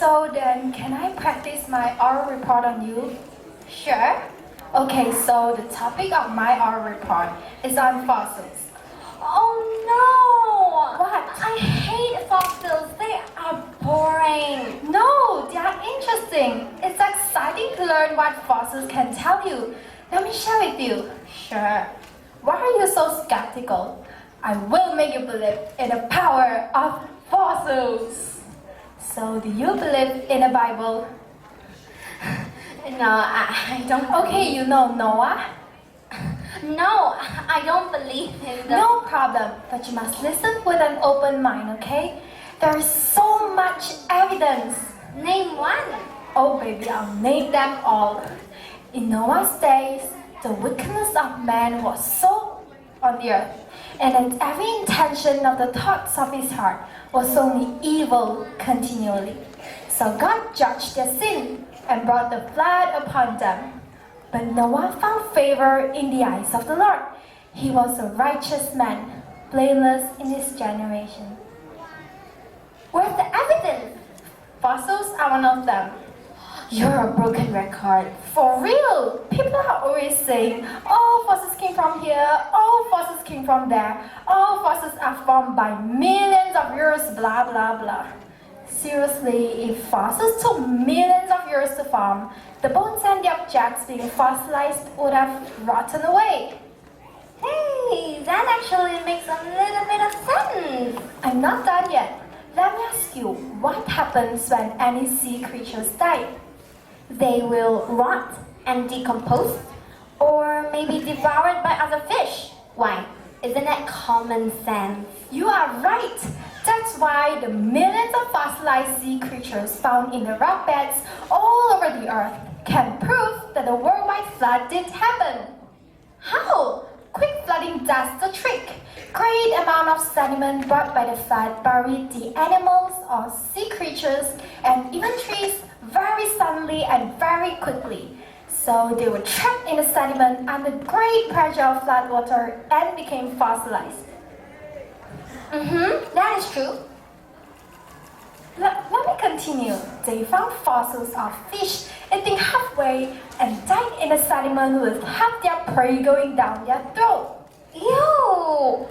So then, can I practice my oral report on you? Sure. Okay, so the topic of my oral report is on fossils. Oh no! What? I hate fossils. They are boring. No, they are interesting. It's exciting to learn what fossils can tell you. Let me share with you. Sure. Why are you so skeptical? I will make you believe in the power of fossils. So, do you believe in the Bible? No, I don't. Okay, you know Noah? No, I don't believe in the. No problem, but you must listen with an open mind, okay? There is so much evidence. Name one. Oh baby, I'll name them all. In Noah's days, the wickedness of man was so on the earth, and that every intention of the thoughts of his heart was only evil continually. So God judged their sin and brought the flood upon them. But Noah found favor in the eyes of the Lord. He was a righteous man, blameless in his generation. Where's the evidence? Fossils are one of them. You're a broken record. For real, people are always saying, oh, fossils came from here, oh, fossils came from there, oh, fossils are formed by millions of years, blah, blah, blah. Seriously, if fossils took millions of years to form, the bones and the objects being fossilized would have rotten away. Hey, that actually makes a little bit of sense. I'm not done yet. Let me ask you, what happens when any sea creatures die? They will rot and decompose, or maybe devoured by other fish. Why? Isn't that common sense? You are right. That's why the millions of fossilized sea creatures found in the rock beds all over the earth can prove that the worldwide flood did happen. How? Quick flooding does the trick. Great amount of sediment brought by the flood buried the animals or sea creatures and even trees very suddenly and very quickly. So they were trapped in the sediment under great pressure of flood water and became fossilized. That is true. Let me continue. They found fossils of fish eating halfway and died in the sediment with half their prey going down their throat. Ew!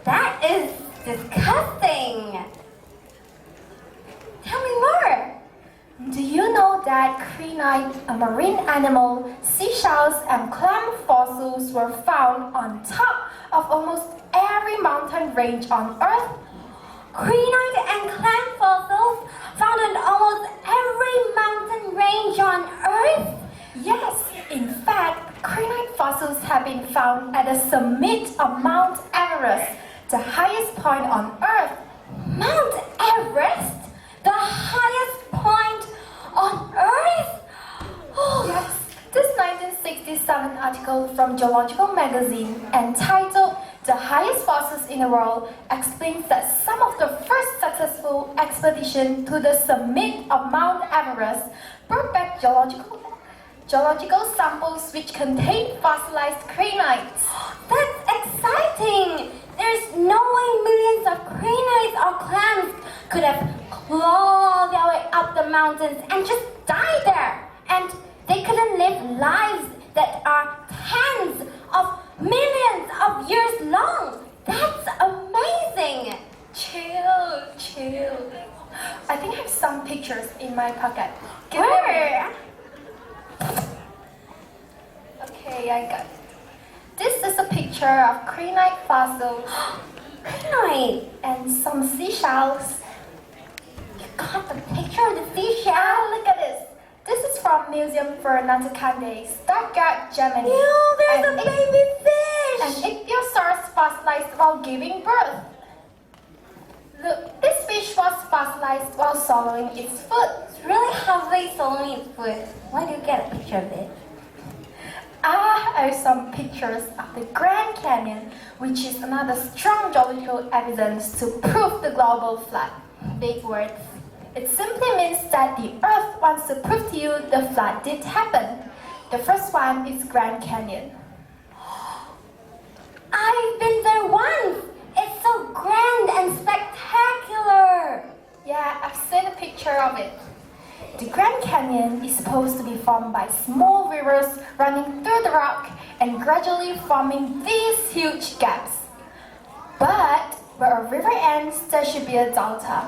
That is disgusting. Tell me more. Do you know that crenite, a marine animal, seashells and clam fossils were found on top of almost every mountain range on Earth? Crenite and clam fossils found on almost every mountain range on Earth? Yes, in fact, crenite fossils have been found at the summit of Mount Everest, the highest point on Earth. Mount Everest? The highest point on Earth? Oh. Yes, this 1967 article from Geological magazine entitled "The Highest Fossils in the World" explains that some of the first successful expeditions to the summit of Mount Everest brought back geological samples which contained fossilized cranites. That's exciting! There's no way millions of cranites or clams could have clawed their way up the mountains and just die there. And they couldn't live lives that are tens of millions of years long. That's amazing! Chill. I think I have some pictures in my pocket. Where? Okay, I got it. This is a picture of crenite fossils Crenite! and some seashells. You got the picture of the seashell? Ah, look at this. This is from Museum for Natukande, Stuttgart, Germany. Ew, there's And a baby fish! And ichthyosaurs fossilized while giving birth. Look, this fish was fossilized while swallowing its food. It's really halfway swallowing its food. Why do you get a picture of it? I have some pictures of the Grand Canyon, which is another strong geological evidence to prove the global flood. Big words. It simply means that the Earth wants to prove to you the flood did happen. The first one is Grand Canyon. I've been there once! It's so grand and spectacular! Yeah, I've seen a picture of it. The Grand Canyon is supposed to be formed by small rivers running through the rock and gradually forming these huge gaps. But where a river ends, there should be a delta.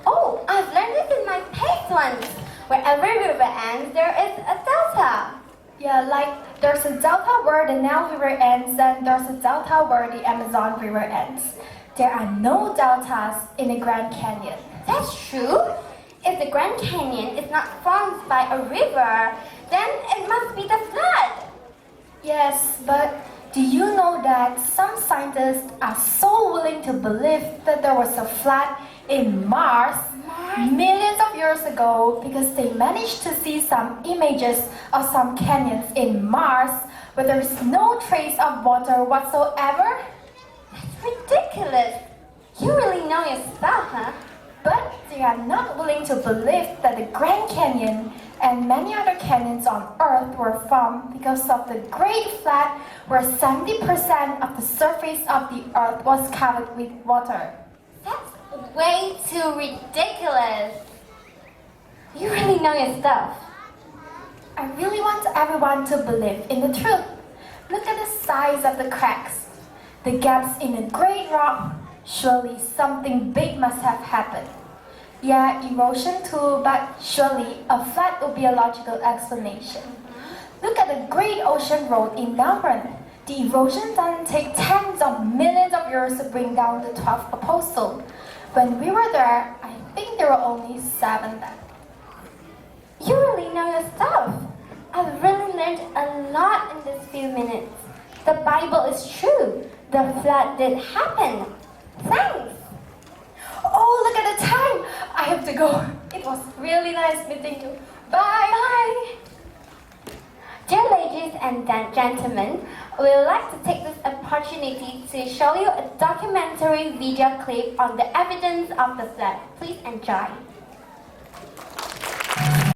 Oh, I've learned this in my past once. Where every river ends, there is a delta. Yeah, like there's a delta where the Nile River ends and there's a delta where the Amazon River ends. There are no deltas in the Grand Canyon. That's true. If the Grand Canyon is not formed by a river, then it must be the flood. Yes, but do you know that some scientists are so willing to believe that there was a flood in Mars millions of years ago because they managed to see some images of some canyons in Mars where there is no trace of water whatsoever? That's ridiculous. You really know your stuff, huh? But they are not willing to believe that the Grand Canyon and many other canyons on Earth were formed because of the Great Flood where 70% of the surface of the Earth was covered with water. That's way too ridiculous. You really know your stuff. I really want everyone to believe in the truth. Look at the size of the cracks, the gaps in the great rock. Surely something big must have happened. Yeah, erosion too, but surely a flood would be a logical explanation. Look at the Great Ocean Road in Melbourne. The erosion doesn't take tens of millions of years to bring down the 12th apostle. When we were there, I think there were only 7 then. You really know your stuff. I've really learned a lot in these few minutes. The Bible is true. The flood did happen. Thanks. Oh, look at the time! I have to go. It was really nice meeting you. Bye! Bye! Dear ladies and gentlemen, we would like to take this opportunity to show you a documentary video clip on the evidence of the flood. Please enjoy.